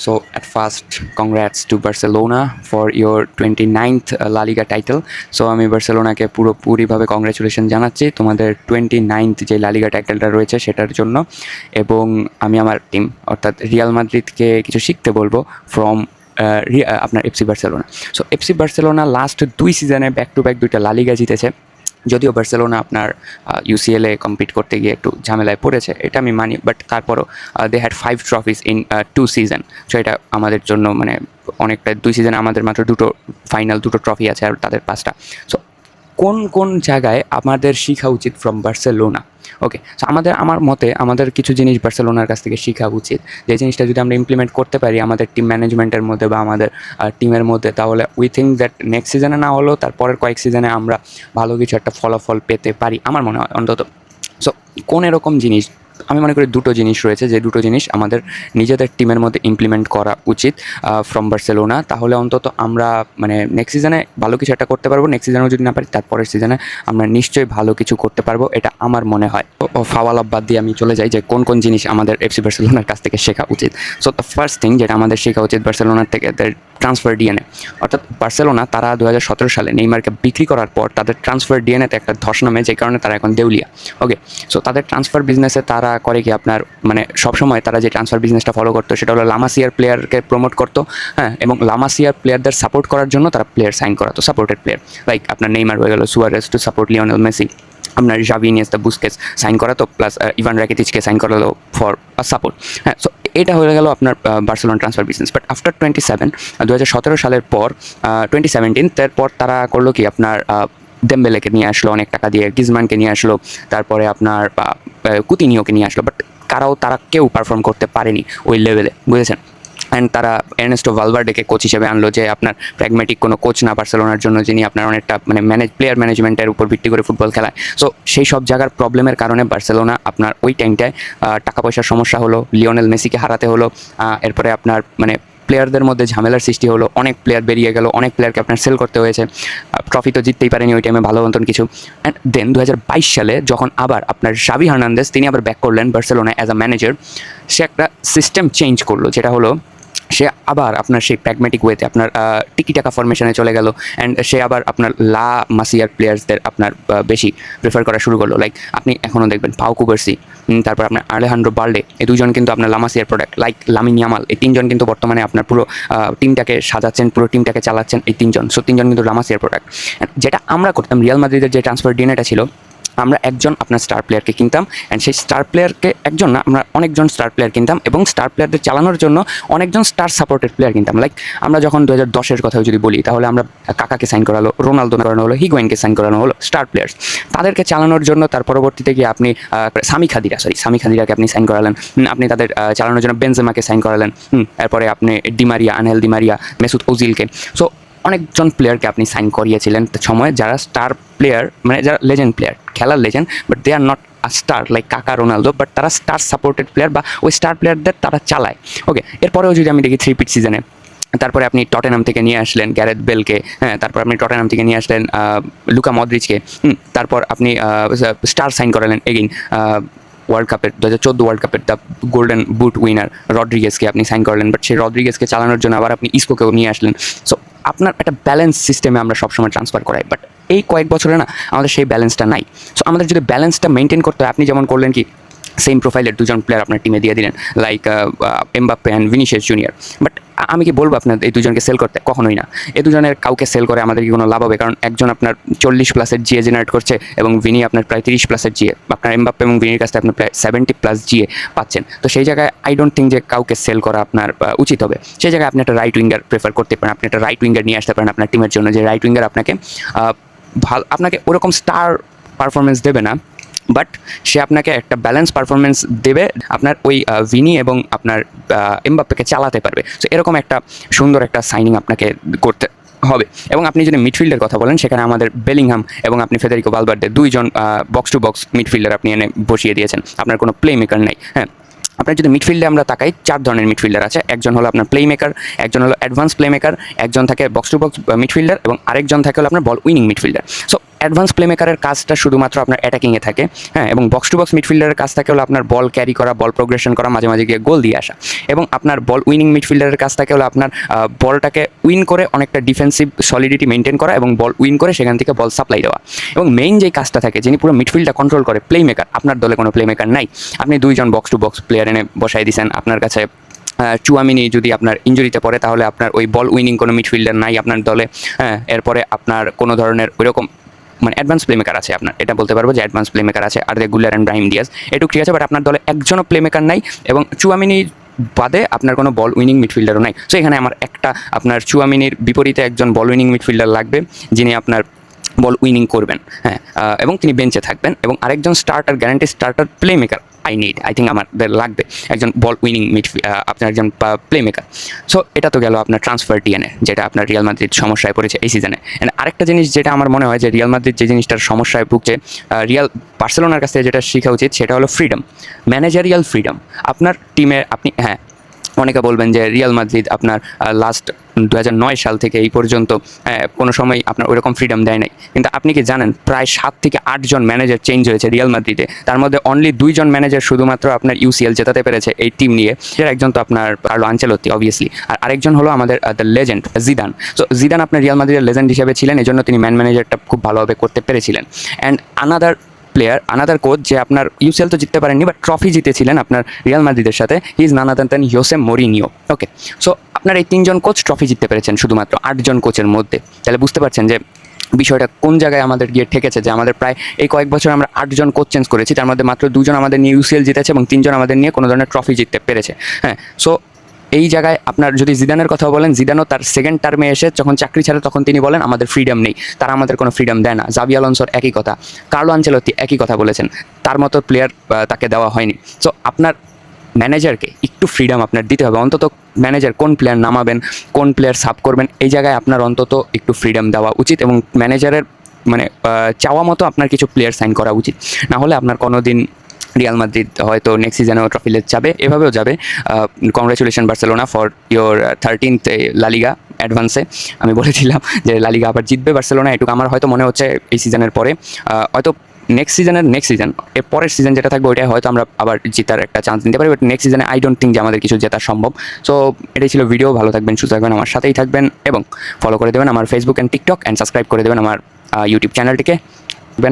So at first, congrats to Barcelona for your 29th La Liga title. So আমি বার্সেলোনাকে পুরোপুরিভাবে congratulation জানাচ্ছি তোমাদের 29th যে লা লিগা টাইটেলটা রয়েছে সেটার জন্য। এবং আমি আমার টিম অর্থাৎ রিয়াল মাদ্রিদকে কিছু শিখতে বলবো ফ্রম আপনার FC Barcelona. So FC Barcelona last 2 সিজনে ব্যাক টু ব্যাক 2টা লা লিগা জিতেছে। যদিও বার্সেলোনা আপনার ইউসিএলে কম্পিট করতে গিয়ে একটু ঝামেলায় পড়েছে, এটা আমি মানি, বাট তারপরও they had 5 trophies in 2 season. So এটা আমাদের জন্য মানে অনেকটা, 2 সিজনে আমাদের মাত্র 2টো ফাইনাল, 2টো ট্রফি আছে আর তাদের 5টা। সো কোন কোন জায়গায় আমাদের শেখা উচিত ফ্রম বার্সেলোনা? ওকে, সো আমার মতে আমাদের কিছু জিনিস বার্সেলোনার কাছ থেকে শেখা উচিত। যে জিনিসটা যদি আমরা ইমপ্লিমেন্ট করতে পারি আমাদের টিম ম্যানেজমেন্টের মধ্যে বা আমাদের টিমের মধ্যে, তাহলে উই থিঙ্ক দ্যাট নেক্সট সিজনে না হলেও তারপরের কয়েক সিজনে আমরা ভালো কিছু একটা ফলাফল পেতে পারি, আমার মনে হয় অন্তত। সো কোন এরকম জিনিস? আমি মনে করি 2টো জিনিস রয়েছে, যে 2টো জিনিস আমাদের নিজেদের টিমের মধ্যে ইমপ্লিমেন্ট করা উচিত ফ্রম বার্সেলোনা। তাহলে অন্তত আমরা মানে নেক্সট সিজনে ভালো কিছু একটা করতে পারবো। নেক্সট সিজনেও যদি না পারি তারপরের সিজনে আমরা নিশ্চয়ই ভালো কিছু করতে পারবো, এটা আমার মনে হয়। ফাওয়াল বাদ দিয়ে আমি চলে যাই যে কোন কোন জিনিস আমাদের এফসি বার্সেলোনার কাছ থেকে শেখা উচিত। সো দ্য ফার্স্ট থিং যেটা আমাদের শেখা উচিত বার্সেলোনার থেকে, ট্রান্সফার ডিএনএ। অর্থাৎ বার্সেলোনা তারা 2017 সালে নেইমারকে বিক্রি করার পর তাদের ট্রান্সফার ডিএনএতে একটা ধস নামে, যে কারণে তারা এখন দেউলিয়া। ওকে, সো তাদের ট্রান্সফার বিজনেসে তারা করে কি আপনার মানে সবসময় তারা যে ট্রান্সফার বিজনেসটা ফলো করতো সেটা হলো লামাসিয়ার প্লেয়ারকে প্রমোট করতো, হ্যাঁ, এবং লামাসিয়ার প্লেয়ারদের সাপোর্ট করার জন্য তারা প্লেয়ার সাইন করাতো, সাপোর্টেড প্লেয়ার। লাইক আপনার নেইমার হয়ে গেল, Suarez to support Lionel Messi, আপনার জাভি, ইনিয়েস্তা, বুস্কেটস সাইন করাতো, প্লাস ইভান রাকিতিচকে সাইন করালো ফর সাপোর্ট। হ্যাঁ, সো এটা হয়ে গেল আপনার Barcelona transfer business. But after 2017 সালের পর 2017 তারপর তারা করলো কি আপনার দেমবেলেকে নিয়ে আসলো অনেক টাকা দিয়ে, গ্রিজমানকে নিয়ে আসলো, তারপরে আপনার কুতিনিওকে নিয়ে আসলো। বাট তারা কেউ পারফর্ম করতে পারেনি ওই লেভেলে, বুঝেছেন? অ্যান্ড তারা এর্নেস্টো ভালভার্ডেকে কোচ হিসেবে আনলো, যে আপনার প্র্যাগম্যাটিক কোনো কোচ না বার্সেলোনার জন্য, যিনি আপনার অনেকটা মানে প্লেয়ার ম্যানেজমেন্টের উপর ভিত্তি করে ফুটবল খেলায়। সো সেই সব জায়গার প্রবলেমের কারণে বার্সেলোনা আপনার ওই টাইমটায় টাকা পয়সার সমস্যা হলো, লিওনেল মেসিকে হারাতে হলো, এরপরে আপনার মানে প্লেয়ারদের মধ্যে ঝামেলার সৃষ্টি হলো, অনেক প্লেয়ার বেরিয়ে গেল, অনেক প্লেয়ারকে আপনার সেল করতে হয়েছে, ট্রফি তো জিততেই পারেনি ওই টাইমে ভালো মতন কিছু। অ্যান্ড দেন 2022 সালে যখন আবার আপনার জাভি হার্নান্দেজ তিনি আবার ব্যাক করলেন বার্সেলোনা অ্যাজ আ ম্যানেজার, সে একটা সিস্টেম চেঞ্জ করলো, যেটা হলো সে আবার আপনার সেই প্র্যাগম্যাটিক ওয়েতে আপনার টিকি টাকা ফরমেশনে চলে গেল। অ্যান্ড সে আবার আপনার লা মাসিয়ার প্লেয়ার্সদের আপনার বেশি প্রেফার করা শুরু করলো। লাইক আপনি এখনও দেখবেন পাউ কুবার্সি, তারপর আপনার আলেহান্ড্রো বাল্ডে, এই দুজন কিন্তু আপনার লামাসিয়ার প্রোডাক্ট। লাইক লামিন ইয়ামাল, এই 3জন কিন্তু বর্তমানে আপনার পুরো টিমটাকে সাজাচ্ছেন, পুরো টিমটাকে চালাচ্ছেন এই 3জন। সো 3জন কিন্তু লামাসিয়ার প্রোডাক্ট। যেটা আমরা করতাম রিয়াল মাদ্রিদের যে ট্রান্সফার ডিএনএটা ছিল, আমরা একজন আপনার স্টার প্লেয়ারকে কিনতাম, অ্যান্ড সেই স্টার প্লেয়ারকে একজন না, আমরা অনেকজন স্টার প্লেয়ার কিনতাম, এবং স্টার প্লেয়ারদের চালানোর জন্য অনেকজন স্টার সাপোর্টেড প্লেয়ার কিনতাম। লাইক আমরা যখন 2010-এর কথা যদি বলি, তাহলে আমরা কাকাকে সাইন করালো, রোনালদো করানো হলো, হিগুয়েইনকে সাইন করানো হলো, স্টার প্লেয়ার্স। তাদেরকে চালানোর জন্য তার পরবর্তীতে গিয়ে আপনি সামি খাদিরাকে আপনি সাইন করালেন, আপনি তাদের চালানোর জন্য বেনজেমাকে সাইন করালেন, এরপরে আপনি ডিমারিয়া, আনহেল ডিমারিয়া, মেসুত ওজিলকে। সো অনেকজন প্লেয়ারকে আপনি সাইন করিয়েছিলেন সময়, যারা স্টার প্লেয়ার, মানে যারা লেজেন্ড প্লেয়ার, খেলার legend, but they are not a star like Kaka, Ronaldo, but তারা স্টার সাপোর্টেড প্লেয়ার বা ওই স্টার প্লেয়ারদের তারা চালায়। ওকে, এরপরেও যদি আমি দেখি 3 সিজনে, তারপরে আপনি টটেনহাম থেকে নিয়ে আসলেন গ্যারেথ বেলকে, হ্যাঁ, তারপর আপনি টটেনহাম থেকে নিয়ে আসলেন লুকা মদ্রিচকে, তারপর আপনি স্টার সাইন করালেন এগেইন ওয়ার্ল্ড কাপের 2014 ওয়ার্ল্ড কাপের দ্য গোল্ডেন বুট উইনার রড্রিগেজকে আপনি সাইন করলেন, বাট সেই রড্রিগেজকে চালানোর জন্য আবার আপনি ইসকোকেও নিয়ে আসলেন। সো আপনার একটা ব্যালেন্স সিস্টেমে আমরা সবসময় ট্রান্সফার করাই, বাট এই কয়েক বছরে না আমাদের সেই ব্যালেন্সটা নাই। সো আমাদের যদি ব্যালেন্সটা মেনটেন করতে হয়, আপনি যেমন করলেন কি সেম প্রোফাইলের 2জন প্লেয়ার আপনার টিমে দিয়ে দিলেন, like Mbappe and Vinicius junior. But আমি কি বলবো আপনার এই 2জনকে সেল করতে? কখনোই না। এই 2জনের কাউকে সেল করে আমাদের কি কোনো লাভ হবে? কারণ একজন আপনার 40+ জিএ জেনারেট করছে, এবং ভিনি আপনার প্রায় 30+ জিএ, আপনার এমবাপ্পে এবং ভিনির কাছে আপনি প্রায় 70+ জিএ পাচ্ছেন। তো সেই জায়গায় আই ডোন্ট থিঙ্ক যে কাউকে সেল করা আপনার উচিত হবে। সেই জায়গায় আপনি একটা রাইট উইঙ্গার প্রেফার করতে পারেন, আপনি একটা রাইট উইঙ্গার নিয়ে আসতে পারেন আপনার টিমের জন্য, যে রাইট উইঙ্গার আপনাকে ওরকম স্টার পারফরমেন্স দেবে না, বাট সে আপনাকে একটা ব্যালেন্স পারফরমেন্স দেবে, আপনার ওই ভিনি এবং আপনার এমবাপ্পেকে চালাতে পারবে। সো এরকম একটা সুন্দর একটা সাইনিং আপনাকে করতে হবে। এবং আপনি যদি মিডফিল্ডের কথা বলেন, সেখানে আমাদের বেলিংহাম এবং আপনি ফেদেরিকো ভালভার্দে 2জন বক্স টু বক্স মিডফিল্ডার আপনি এনে বসিয়ে দিয়েছেন, আপনার কোনো প্লে মেকার নেই। হ্যাঁ, আপনার যদি মিডফিল্ডে আমরা তাকাই 4 ধরনের মিডফিল্ডার আছে। একজন হলো আপনার প্লে মেকার, একজন হলো অ্যাডভান্স প্লে মেকার, একজন থাকে বক্স টু বক্স মিডফিল্ডার এবং আরেকজন থাকে হলো আপনার ball winning midfielder. So advance play মেকারের কাজটা শুধুমাত্র আপনার অ্যাটাকিংয়ে থাকে, হ্যাঁ, এবং বক্স টু বক্স মিডফিল্ডারের কাজ থাকে হলো আপনার বল ক্যারি করা, বল প্রোগ্রেশন করা, মাঝে মাঝে গিয়ে গোল দিয়ে আসা। এবং আপনার বল উইনিং মিডফিল্ডারের কাজ থাকে হলো আপনার বলটাকে উইন করে অনেকটা ডিফেন্সিভ সলিডিটি মেনটেন করা এবং বল উইন করে সেখান থেকে বল সাপ্লাই দেওয়া। এবং মেইন যেই কাজটা থাকে, যিনি পুরো মিডফিল্ডটা কন্ট্রোল করে, প্লে মেকার। আপনার দলে কোনো প্লে মেকার নাই, আপনি 2 জন বক্স টু বক্স প্লেয়ার এনে বসাই দিয়েছেন, আপনার কাছে চুয়ামিনি যদি আপনার ইনজুরিতে পড়ে তাহলে আপনার ওই বল উইনিং কোনো মিডফিল্ডার নাই আপনার দলে, হ্যাঁ। এরপরে আপনার কোনো ধরনের ওইরকম মানে অ্যাডভান্স প্লে মেকার আছে আপনার, এটা বলতে পারবো যে অ্যাডভান্স প্লে মেকার আছে আর গুলার অ্যান্ড ব্রাহিম ডিয়াজ, এটুকু ঠিক আছে। বাট আপনার দলে একজনও প্লে মেকার নাই এবং চুয়ামিনি বাদে আপনার কোনো বল উইনিং মিডফিল্ডারও নাই। সো এখানে আমার একটা আপনার চুয়ামিনির বিপরীতে একজন বল উইনিং মিডফিল্ডার লাগবে, যিনি আপনার বল উইনিং করবেন, হ্যাঁ, এবং তিনি বেঞ্চে থাকবেন। এবং আরেকজন starter, guarantee starter play maker I think আমাদের লাগবে একজন বল উইনিং আপনার একজন প্লে মেকার। সো এটা তো গেল আপনার ট্রান্সফার ডিএনএ, যেটা আপনার রিয়াল মাদ্রিদ সমস্যায় পড়েছে এই সিজনে। অ্যান্ড আরেকটা জিনিস যেটা আমার মনে হয় যে রিয়াল মাদ্রিদ যে জিনিসটার সমস্যায় ভুগছে, বার্সেলোনার কাছ থেকে যেটা শেখা উচিত সেটা হলো ফ্রিডম, ম্যানেজারিয়াল ফ্রিডম। আপনার টিমে আপনি, হ্যাঁ, অনেকে বলবেন যে রিয়াল মাদ্রিদ আপনার লাস্ট 2009 সাল থেকে এই পর্যন্ত কোনো সময় আপনার ওইরকম ফ্রিডম দেয় নাই। কিন্তু আপনি কি জানেন প্রায় 7 থেকে 8 জন ম্যানেজার চেঞ্জ হয়েছে রিয়াল মাদ্রিদে, তার মধ্যে অনলি 2 জন ম্যানেজার শুধুমাত্র আপনার ইউসিএল জেতাতে পেরেছে এই টিম নিয়ে। যার একজন তো আপনার কার্লো আনচেলত্তি অবভিয়াসলি, আর আরেকজন হলো আমাদের the legend Zidane. So Zidane আপনার রিয়াল মাদ্রিদের লেজেন্ড হিসেবে ছিলেন, এই জন্য তিনি ম্যানেজারটা খুব ভালোভাবে করতে পেরেছিলেন। অ্যান্ড আনাদার কোচ যে আপনার ইউসিএল তো জিততে পারেননি বাট ট্রফি জিতেছিলেন আপনার রিয়াল মাদ্রিদের সাথে, he is none other than Jose Mourinho. Okay, so আপনার এই 3 জন কোচ ট্রফি জিততে পেরেছেন শুধুমাত্র 8 জন কোচের মধ্যে। তাহলে বুঝতে পারছেন যে বিষয়টা কোন জায়গায় আমাদের গিয়ে ঠেকেছে, যে আমাদের প্রায় এই কয়েক বছর আমরা 8 জন কোচ চেঞ্জ করেছি, তার মধ্যে মাত্র 2 জন আমাদের নিয়ে ইউসিএল জিতেছে এবং 3 জন আমাদের নিয়ে কোনো ধরনের ট্রফি জিততে পেরেছে, হ্যাঁ। সো এই জায়গায় আপনার যদি জিদানের কথা বলেন, জিদানও তার সেকেন্ড টার্মে এসে যখন চাকরি ছাড়ে তখন তিনি বলেন আমাদের ফ্রিডম নেই, তারা আমাদের কোনো ফ্রিডম দেয় না। জাভি আলোনসোর একই কথা, কার্লো আনচেলত্তি একই কথা বলেছেন, তার মতো প্লেয়ার তাকে দেওয়া হয়নি। সো আপনার ম্যানেজারকে একটু ফ্রিডম আপনার দিতে হবে, অন্তত ম্যানেজার কোন প্লেয়ার নামাবেন, কোন প্লেয়ার সাব করবেন, এই জায়গায় আপনার অন্তত একটু ফ্রিডম দেওয়া উচিত এবং ম্যানেজারের মানে চাওয়া মতো আপনার কিছু প্লেয়ার সাইন করা উচিত। না হলে আপনার কোনো দিন রিয়াল মাদ্রিদ হয়তো নেক্সট সিজনেও ট্রফি যাবে, এভাবেও যাবে। Congratulation Barcelona for your 13th LaLiga অ্যাডভান্সে। আমি বলেছিলাম যে লালিগা আবার জিতবে বার্সেলোনা, এটুকু আমার হয়তো মনে হচ্ছে এই সিজনের পরে। হয়তো নেক্সট সিজন এর পরের সিজন যেটা থাকবে ওইটাই হয়তো আমরা আবার জেতার একটা চান্স নিতে পারি, বাট নেক্সট সিজনে আই ডোন্ট থিঙ্ক যে আমাদের কিছু জেতা সম্ভব। সো এটাই ছিল ভিডিও, ভালো থাকবেন, সুস্থ থাকবেন, আমার সাথেই থাকবেন এবং ফলো করে দেবেন আমার Facebook and TikTok, and subscribe করে দেবেন আমার ইউটিউব চ্যানেলটিকে। বাই।